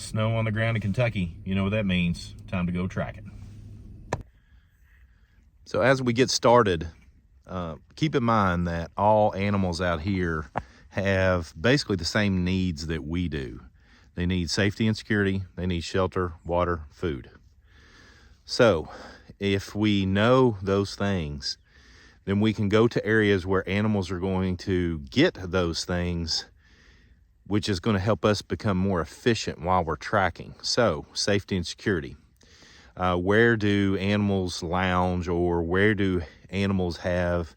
snow on the ground in Kentucky. You know what that means. Time to go tracking. So as we get started, keep in mind that all animals out here have basically the same needs that we do. They need safety and security. They need shelter, water, food. So if we know those things, then we can go to areas where animals are going to get those things, which is going to help us become more efficient while we're tracking. So safety and security. Where do animals lounge, or where do animals have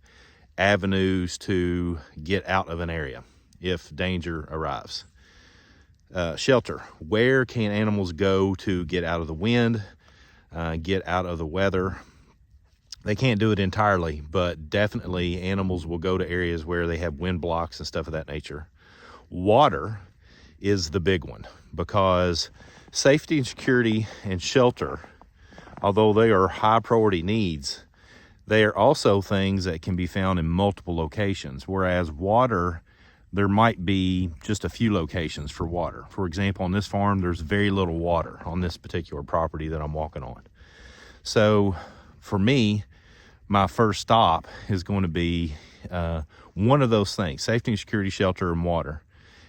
avenues to get out of an area if danger arrives? Shelter. Where can animals go to get out of the wind, get out of the weather? They can't do it entirely, but definitely animals will go to areas where they have wind blocks and stuff of that nature. Water is the big one, because safety and security and shelter, although they are high priority needs, they are also things that can be found in multiple locations, whereas water, there might be just a few locations for water. For example, on this farm, there's very little water on this particular property that I'm walking on. So for me, my first stop is going to be one of those things: safety and security, shelter, and water.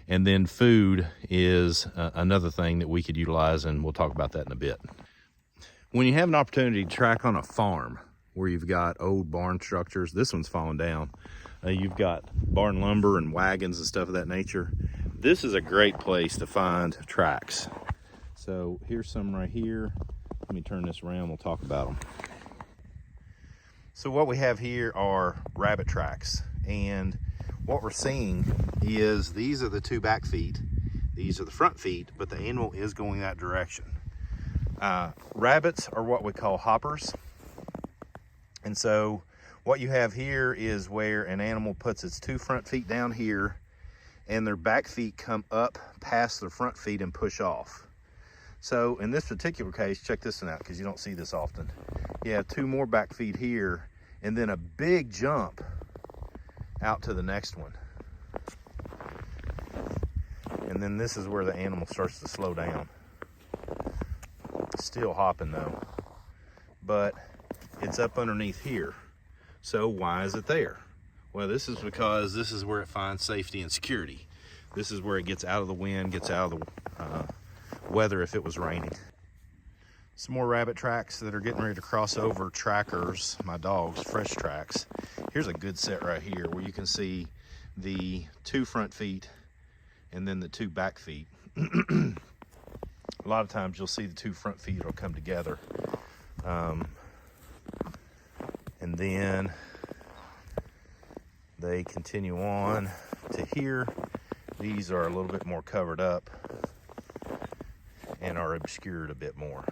And then food is another thing that we could utilize, and we'll talk about that in a bit. When you have an opportunity to track on a farm where you've got old barn structures, this one's fallen down, you've got barn lumber and wagons and stuff of that nature, this is a great place to find tracks. So here's some right here. Let me turn this around, we'll talk about them. So what we have here are rabbit tracks, and what we're seeing is these are the two back feet, these are the front feet, but the animal is going that direction. Rabbits are what we call hoppers, and so what you have here is where an animal puts its two front feet down here, and their back feet come up past their front feet and push off. So in this particular case, check this one out, because you don't see this often. You have two more back feet here, and then a big jump out to the next one. And then this is where the animal starts to slow down. Still hopping though, but it's up underneath here. So why is it there? Well, this is because this is where it finds safety and security. This is where it gets out of the wind, gets out of the weather if it was raining. Some more rabbit tracks that are getting ready to cross over trackers, my dog's fresh tracks. Here's a good set right here where you can see the two front feet and then the two back feet. A lot of times you'll see the two front feet will come together. And then they continue on to here. These are a little bit more covered up and are obscured a bit more.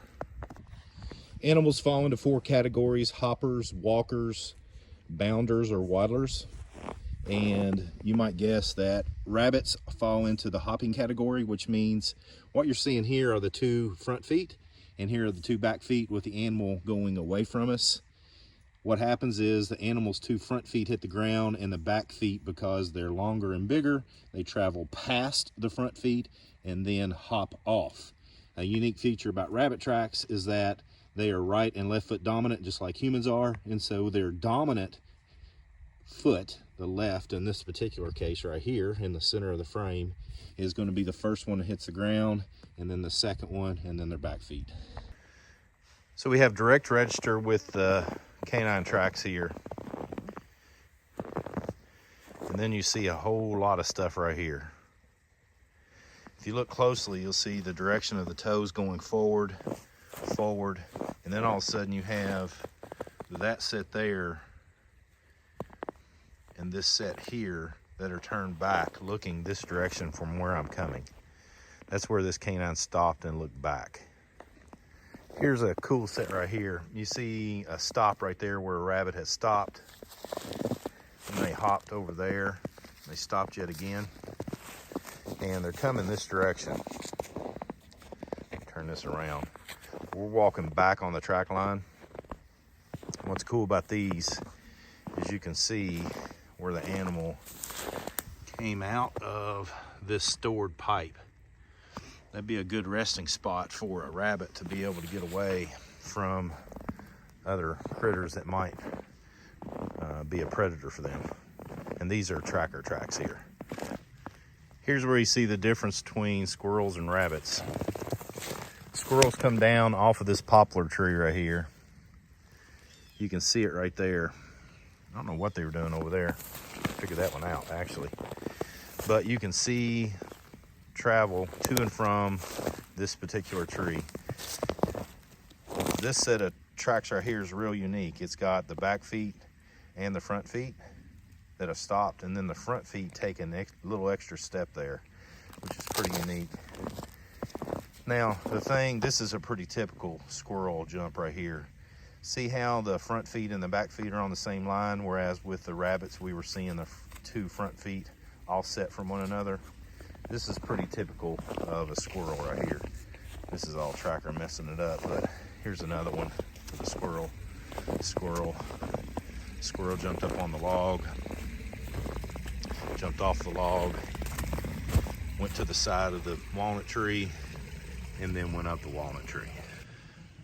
Animals fall into four categories: hoppers, walkers, bounders or waddlers. And you might guess that rabbits fall into the hopping category, which means what you're seeing here are the two front feet, and here are the two back feet with the animal going away from us. What happens is the animal's two front feet hit the ground, and the back feet, because they're longer and bigger, they travel past the front feet and then hop off. A unique feature about rabbit tracks is that they are right and left foot dominant, just like humans are, and so their dominant foot, the left in this particular case right here in the center of the frame, is going to be the first one that hits the ground, and then the second one, and then their back feet. So we have direct register with the canine tracks here, and then you see a whole lot of stuff right here. If you look closely, you'll see the direction of the toes going forward, and then all of a sudden you have that set there and this set here that are turned back looking this direction from where I'm coming. That's where this canine stopped and looked back. Here's a cool set right here. You see a stop right there where a rabbit has stopped, and they hopped over there. They stopped yet again, and they're coming this direction. Turn this around. We're walking back on the track line. What's cool about these is you can see where the animal came out of this stored pipe. That'd be a good resting spot for a rabbit to be able to get away from other critters that might be a predator for them. And these are tracker tracks here. Here's where you see the difference between squirrels and rabbits. Squirrels come down off of this poplar tree right here. You can see it right there. I don't know what they were doing over there. Figured that one out, actually. But you can see travel to and from this particular tree. This set of tracks right here is real unique. It's got the back feet and the front feet that have stopped, and then the front feet take a little extra step there, which is pretty unique. Now, this is a pretty typical squirrel jump right here. See how the front feet and the back feet are on the same line, whereas with the rabbits, we were seeing the two front feet offset from one another. This is pretty typical of a squirrel right here. This is all tracker messing it up, but here's another one for the squirrel. Squirrel jumped up on the log, jumped off the log, went to the side of the walnut tree, and then went up the walnut tree.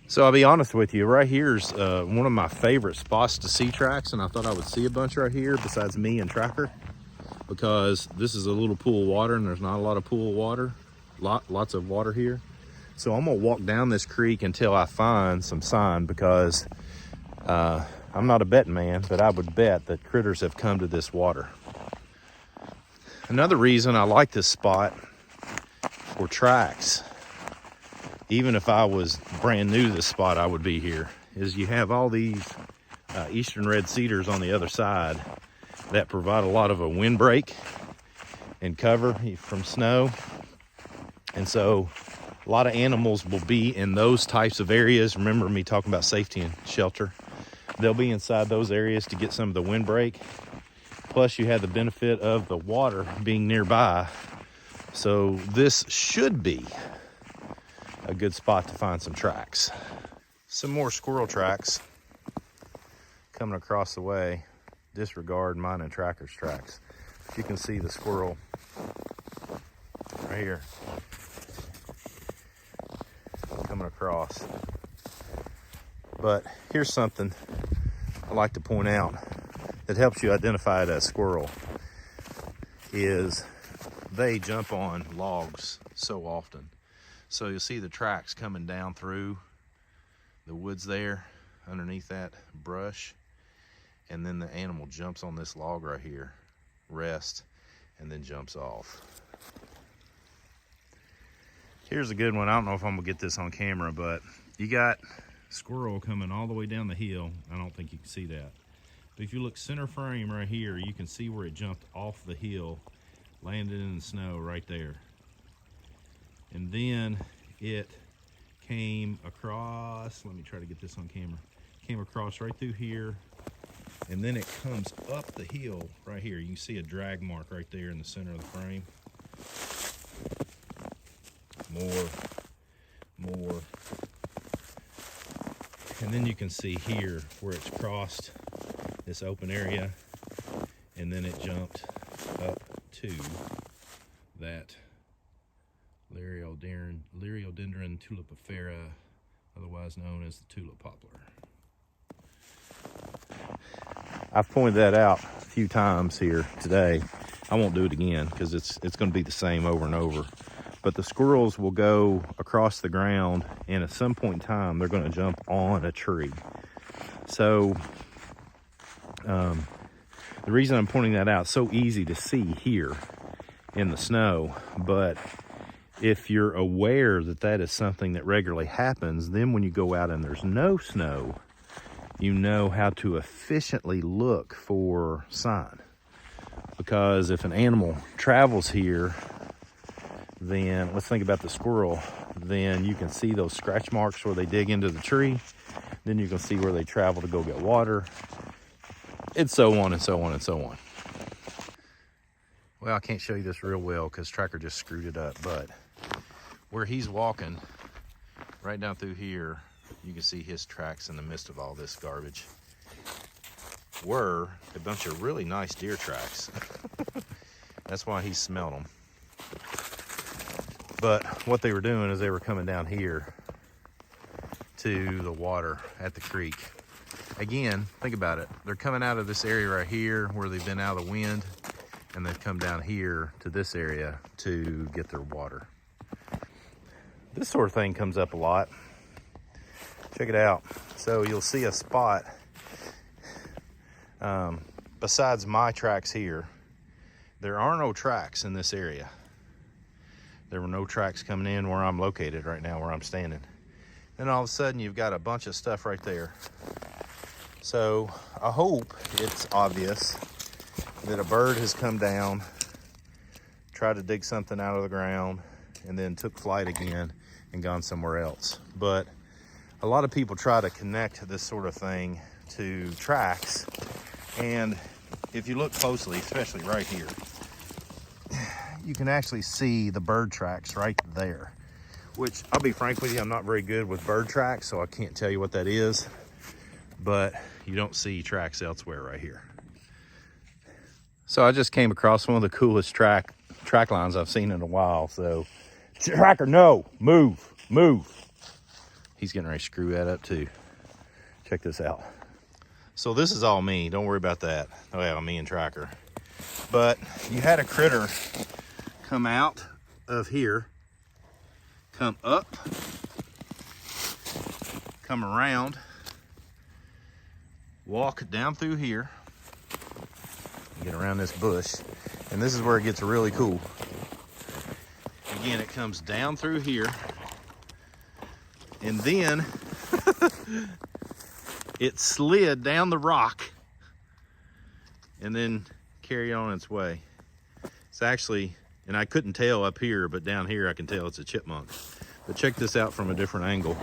So I'll be honest with you, right here's one of my favorite spots to see tracks, and I thought I would see a bunch right here besides me and Tracker, because this is a little pool of water and there's not a lot of pool of water, lots of water here. So I'm gonna walk down this creek until I find some sign, because I'm not a betting man, but I would bet that critters have come to this water. Another reason I like this spot for tracks, even if I was brand new to this spot, I would be here, is you have all these eastern red cedars on the other side that provide a lot of a windbreak and cover from snow. And so a lot of animals will be in those types of areas. Remember me talking about safety and shelter? They'll be inside those areas to get some of the windbreak. Plus you have the benefit of the water being nearby. So this should be a good spot to find some tracks. Some more squirrel tracks coming across the way. Disregard mine and Tracker's tracks. You can see the squirrel right here coming across. But here's something I like to point out that helps you identify it as squirrel, is they jump on logs so often. So you'll see the tracks coming down through the woods there underneath that brush, and then the animal jumps on this log right here, rests, and then jumps off. Here's a good one. I don't know if I'm gonna get this on camera, but you got squirrel coming all the way down the hill. I don't think you can see that. But if you look center frame right here, you can see where it jumped off the hill, landed in the snow right there. And then it came across, let me try to get this on camera, came across right through here, and then it comes up the hill right here. You can see a drag mark right there in the center of the frame. More. And then you can see here where it's crossed this open area, and then it jumped up to that Liriodendron tulipifera, otherwise known as the tulip poplar. I've pointed that out a few times here today. I won't do it again because it's going to be the same over and over. But the squirrels will go across the ground, and at some point in time, they're going to jump on a tree. So the reason I'm pointing that out, it's so easy to see here in the snow, but if you're aware that that is something that regularly happens, then when you go out and there's no snow, you know how to efficiently look for sign. Because if an animal travels here, then let's think about the squirrel, then you can see those scratch marks where they dig into the tree. Then you can see where they travel to go get water, and so on and so on and so on. Well, I can't show you this real well because Tracker just screwed it up, but where he's walking right down through here, you can see his tracks in the midst of all this garbage were a bunch of really nice deer tracks. That's why he smelled them. But what they were doing is they were coming down here to the water at the creek. Again, think about it. They're coming out of this area right here where they've been out of the wind, and they've come down here to this area to get their water. This sort of thing comes up a lot. Check it out. So you'll see a spot besides my tracks here. There are no tracks in this area. There were no tracks coming in where I'm located right now, where I'm standing. Then all of a sudden you've got a bunch of stuff right there. So I hope it's obvious that a bird has come down, tried to dig something out of the ground, and then took flight again and gone somewhere else. But a lot of people try to connect this sort of thing to tracks. And if you look closely, especially right here, you can actually see the bird tracks right there, which I'll be frank with you, I'm not very good with bird tracks, so I can't tell you what that is, but you don't see tracks elsewhere right here. So I just came across one of the coolest track lines I've seen in a while. So tracker, no, move. He's getting ready to screw that up too. Check this out. So this is all me, don't worry about that. Oh yeah, me and Tracker. But you had a critter come out of here, come up, come around, walk down through here, get around this bush, and this is where it gets really cool. Again, it comes down through here, and then it slid down the rock and then carried on its way. It's actually, and I couldn't tell up here, but down here I can tell it's a chipmunk. But check this out from a different angle.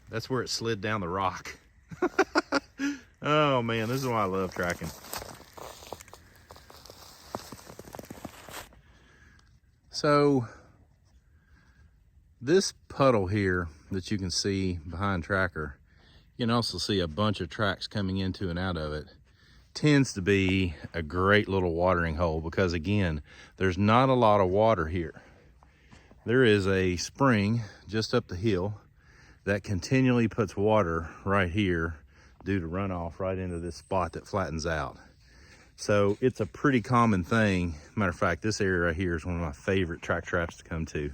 That's where it slid down the rock. Oh man, this is why I love tracking. So this puddle here that you can see behind Tracker, you can also see a bunch of tracks coming into and out of it. Tends to be a great little watering hole because again, there's not a lot of water here. There is a spring just up the hill that continually puts water right here due to runoff right into this spot that flattens out. So it's a pretty common thing. Matter of fact, this area right here is one of my favorite track traps to come to.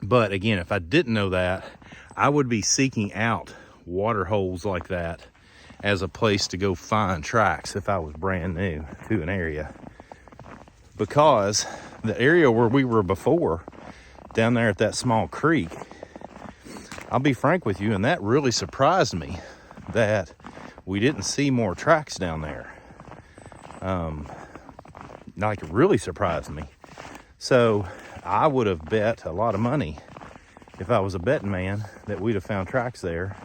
But again, if I didn't know that, I would be seeking out water holes like that as a place to go find tracks if I was brand new to an area. Because the area where we were before, down there at that small creek, I'll be frank with you, and that really surprised me that we didn't see more tracks down there. Like, it really surprised me. So I would have bet a lot of money if I was a betting man that we'd have found tracks there,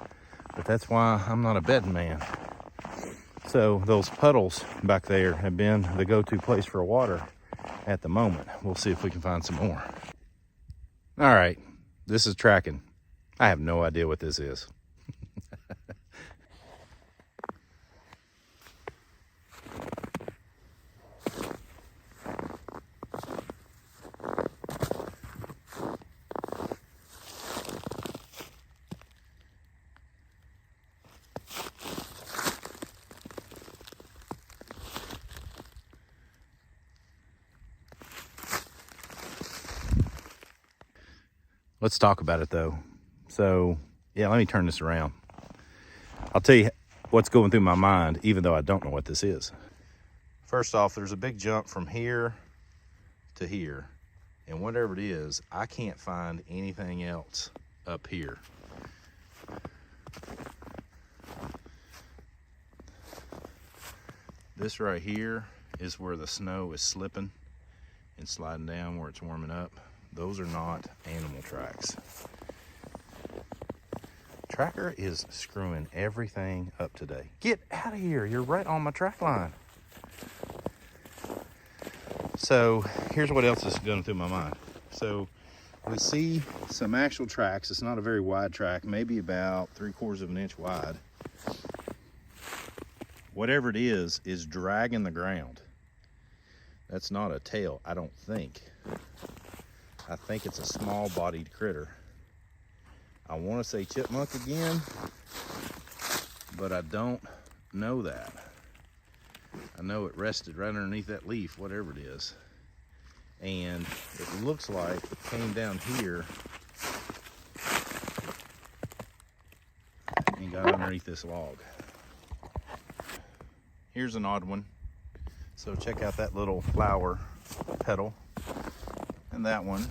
but that's why I'm not a betting man. So those puddles back there have been the go-to place for water at the moment. We'll see if we can find some more. All right, this is tracking. I have no idea what this is. Let's talk about it though. So yeah, let me turn this around. I'll tell you what's going through my mind, even though I don't know what this is. First off, there's a big jump from here to here. And whatever it is, I can't find anything else up here. This right here is where the snow is slipping and sliding down where it's warming up. Those are not animal tracks. Tracker is screwing everything up today. Get out of here, you're right on my track line. So here's what else is going through my mind. So we see some actual tracks. It's not a very wide track, maybe about 3/4 of an inch wide. Whatever it is dragging the ground. That's not a tail, I don't think. I think it's a small-bodied critter. I want to say chipmunk again, but I don't know that. I know it rested right underneath that leaf, whatever it is. And it looks like it came down here and got underneath this log. Here's an odd one. So check out that little flower petal, and that one,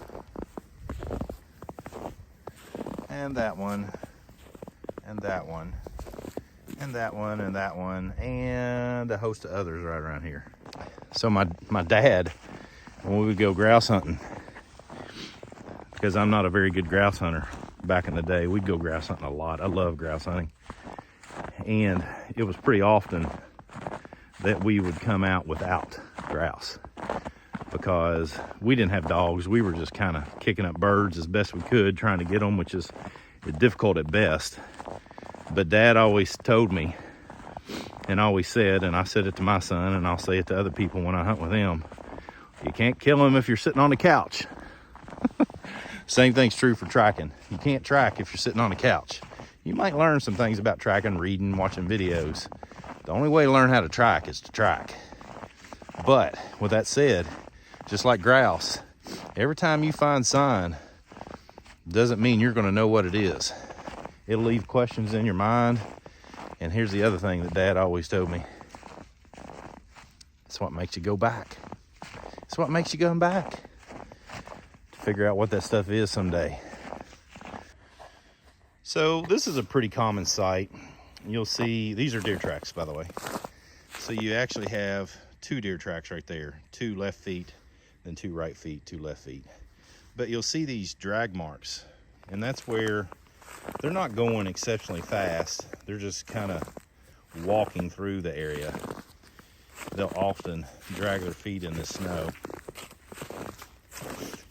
and that one, and that one, and that one, and that one, and a host of others right around here. So my dad, when we would go grouse hunting, because I'm not a very good grouse hunter back in the day, we'd go grouse hunting a lot. I love grouse hunting. And it was pretty often that we would come out without grouse because we didn't have dogs. We were just kind of kicking up birds as best we could, trying to get them, which is difficult at best. But Dad always told me and always said, and I said it to my son and I'll say it to other people when I hunt with him, you can't kill them if you're sitting on the couch. Same thing's true for tracking. You can't track if you're sitting on the couch. You might learn some things about tracking, reading, watching videos. The only way to learn how to track is to track. But with that said, just like grouse, every time you find sign doesn't mean you're going to know what it is. It'll leave questions in your mind. And here's the other thing that Dad always told me. It's what makes you go back. It's what makes you go back to figure out what that stuff is someday. So this is a pretty common sight. You'll see, these are deer tracks, by the way. So you actually have 2 deer tracks right there, 2 left feet, then 2 right feet, 2 left feet. But you'll see these drag marks, and that's where they're not going exceptionally fast. They're just kind of walking through the area. They'll often drag their feet in the snow.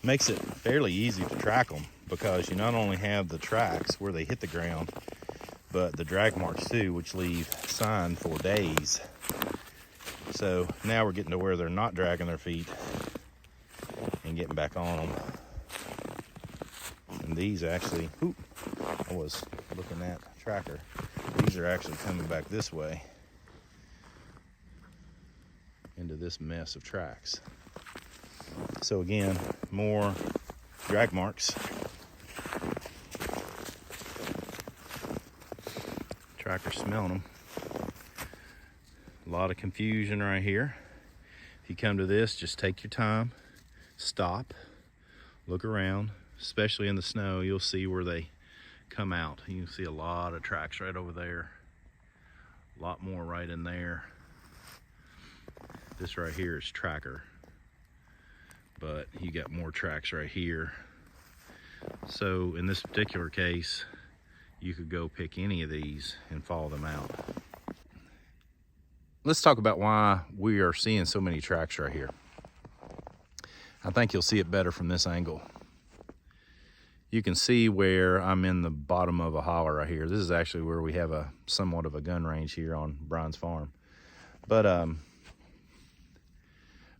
Makes it fairly easy to track them because you not only have the tracks where they hit the ground, but the drag marks too, which leave sign for days. So now we're getting to where they're not dragging their feet and getting back on them. And these actually, I was looking at a tracker. These are actually coming back this way into this mess of tracks. So again, more drag marks. Tracker smelling them. A lot of confusion right here. If you come to this, just take your time, stop, look around, especially in the snow. You'll see where they come out. You can see a lot of tracks right over there, a lot more right in there. This right here is tracker, but you got more tracks right here. So in this particular case, you could go pick any of these and follow them out. Let's talk about why we are seeing so many tracks right here. I think you'll see it better from this angle. You can see where I'm in the bottom of a holler right here. This is actually where we have a somewhat of a gun range here on Brian's farm. But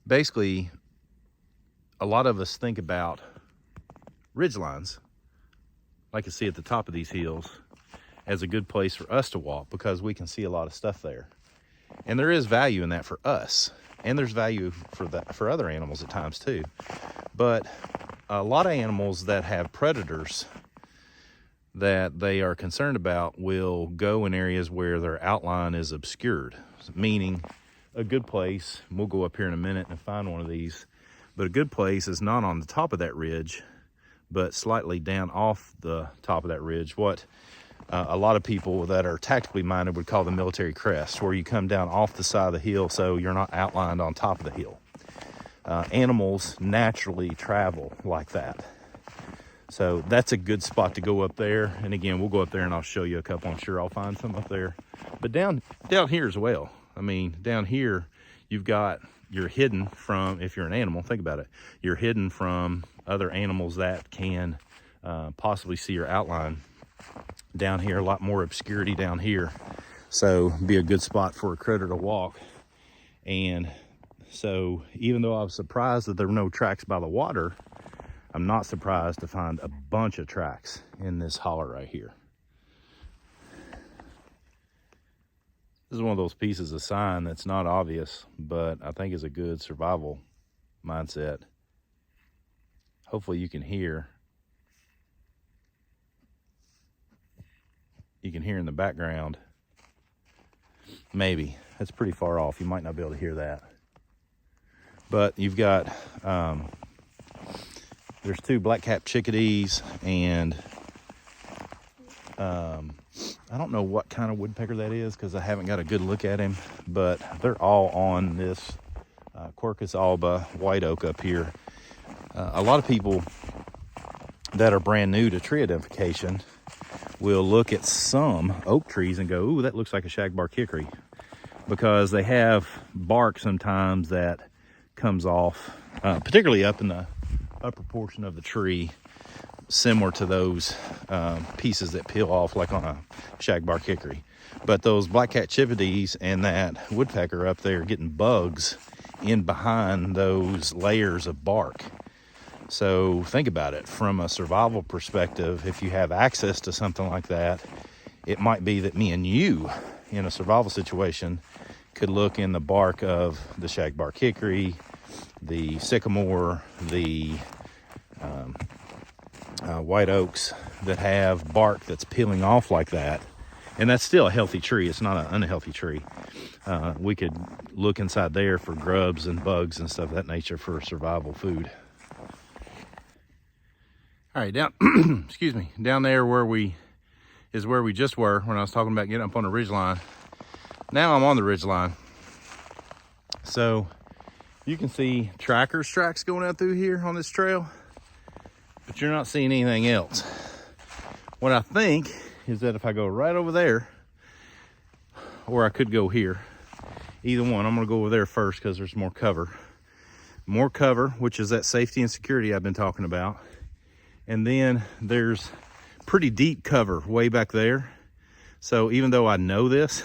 basically, a lot of us think about ridge lines, like you see at the top of these hills, as a good place for us to walk because we can see a lot of stuff there. And there is value in that for us. And there's value for that for other animals at times too. But a lot of animals that have predators that they are concerned about will go in areas where their outline is obscured, meaning a good place, we'll go up here in a minute and find one of these, but a good place is not on the top of that ridge, but slightly down off the top of that ridge. What a lot of people that are tactically minded would call the military crest, where you come down off the side of the hill so you're not outlined on top of the hill. Animals naturally travel like that. So that's a good spot to go up there. And again, we'll go up there and I'll show you a couple. I'm sure I'll find some up there. But down here as well. I mean, down here, you're hidden from, if you're an animal, think about it. You're hidden from other animals that can possibly see your outline. Down here, a lot more obscurity down here. So be a good spot for a critter to walk. And So even though I was surprised that there were no tracks by the water, I'm not surprised to find a bunch of tracks in this holler right here. This is one of those pieces of sign that's not obvious, but I think is a good survival mindset. Hopefully you can hear. You can hear in the background. Maybe. That's pretty far off. You might not be able to hear that. But you've got, there's 2 black-capped chickadees, and I don't know what kind of woodpecker that is because I haven't got a good look at him, but they're all on this Quercus alba white oak up here. A lot of people that are brand new to tree identification will look at some oak trees and go, ooh, that looks like a shagbark hickory, because they have bark sometimes that comes off, particularly up in the upper portion of the tree, similar to those pieces that peel off like on a shagbark hickory. But those black-capped chickadees and that woodpecker up there getting bugs in behind those layers of bark. So think about it from a survival perspective. If you have access to something like that, it might be that me and you in a survival situation could look in the bark of the shagbark hickory, the sycamore, the white oaks that have bark that's peeling off like that. And that's still a healthy tree. It's not an unhealthy tree. We could look inside there for grubs and bugs and stuff of that nature for survival food. All right, down, excuse me, down there where we just were when I was talking about getting up on the ridge line. Now I'm on the ridge line. So you can see trackers tracks going out through here on this trail, but you're not seeing anything else. What I think is that if I go right over there, or I could go here, either one, I'm gonna go over there first because there's more cover. More cover, which is that safety and security I've been talking about. And then there's pretty deep cover way back there. So even though I know this,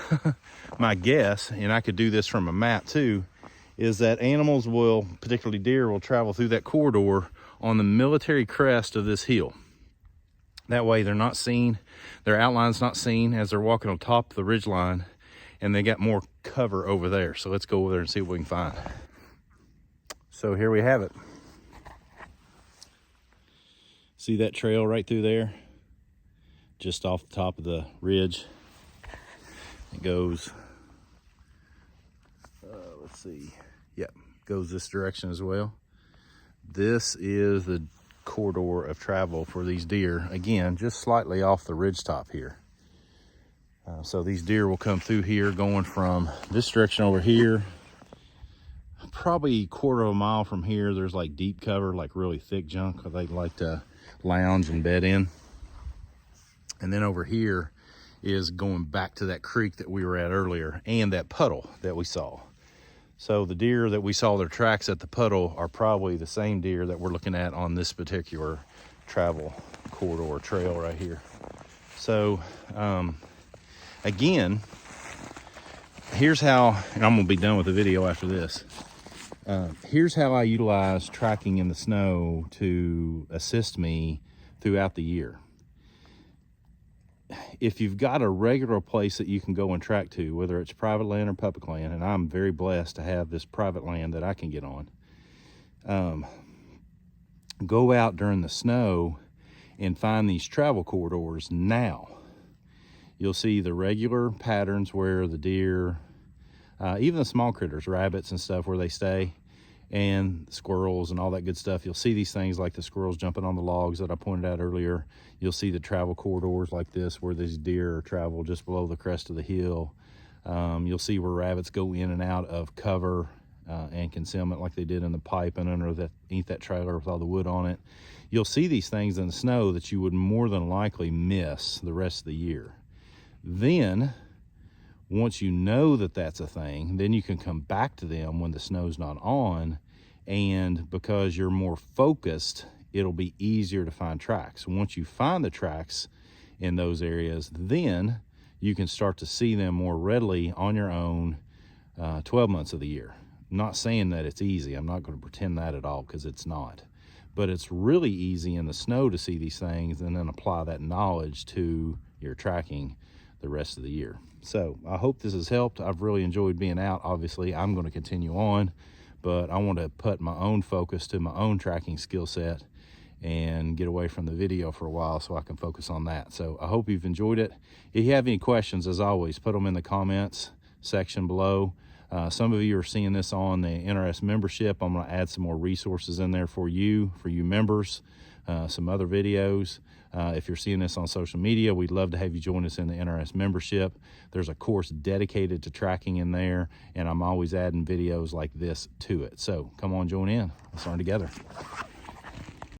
my guess, and I could do this from a map too, is that animals will, particularly deer, will travel through that corridor on the military crest of this hill. That way they're not seen, their outline's not seen as they're walking on top of the ridge line, and they got more cover over there. So let's go over there and see what we can find. So here we have it. See that trail right through there? Just off the top of the ridge. It goes, let's see. Yep, goes this direction as well. This is the corridor of travel for these deer. Again, just slightly off the ridge top here. So these deer will come through here going from this direction over here. Probably a quarter of a mile from here, there's like deep cover, like really thick junk that they like to lounge and bed in. And then over here is going back to that creek that we were at earlier and that puddle that we saw. So the deer that we saw their tracks at the puddle are probably the same deer that we're looking at on this particular travel corridor trail right here. So again, here's how, and I'm gonna be done with the video after this. Here's how I utilize tracking in the snow to assist me throughout the year. If you've got a regular place that you can go and track to, whether it's private land or public land, and I'm very blessed to have this private land that I can get on, go out during the snow and find these travel corridors now. You'll see the regular patterns where the deer, even the small critters, rabbits and stuff, where they stay, and squirrels and all that good stuff. You'll see these things like the squirrels jumping on the logs that I pointed out earlier. You'll see the travel corridors like this where these deer travel just below the crest of the hill. You'll see where rabbits go in and out of cover and concealment like they did in the pipe and underneath that trailer with all the wood on it. You'll see these things in the snow that you would more than likely miss the rest of the year. Then, once you know that that's a thing, then you can come back to them when the snow's not on, and because you're more focused, it'll be easier to find tracks. Once you find the tracks in those areas, then you can start to see them more readily on your own 12 months of the year. I'm not saying that it's easy. I'm not going to pretend that at all, because it's not. But it's really easy in the snow to see these things and then apply that knowledge to your tracking the rest of the year. So I hope this has helped. I've really enjoyed being out. Obviously, I'm going to continue on, but I want to put my own focus to my own tracking skill set and get away from the video for a while so I can focus on that. So I hope you've enjoyed it. If you have any questions, as always, put them in the comments section below. Some of you are seeing this on the NRS membership. I'm going to add some more resources in there for you members, some other videos. If you're seeing this on social media, we'd love to have you join us in the NRS membership. There's a course dedicated to tracking in there, and I'm always adding videos like this to it. So come on, join in. Let's learn together.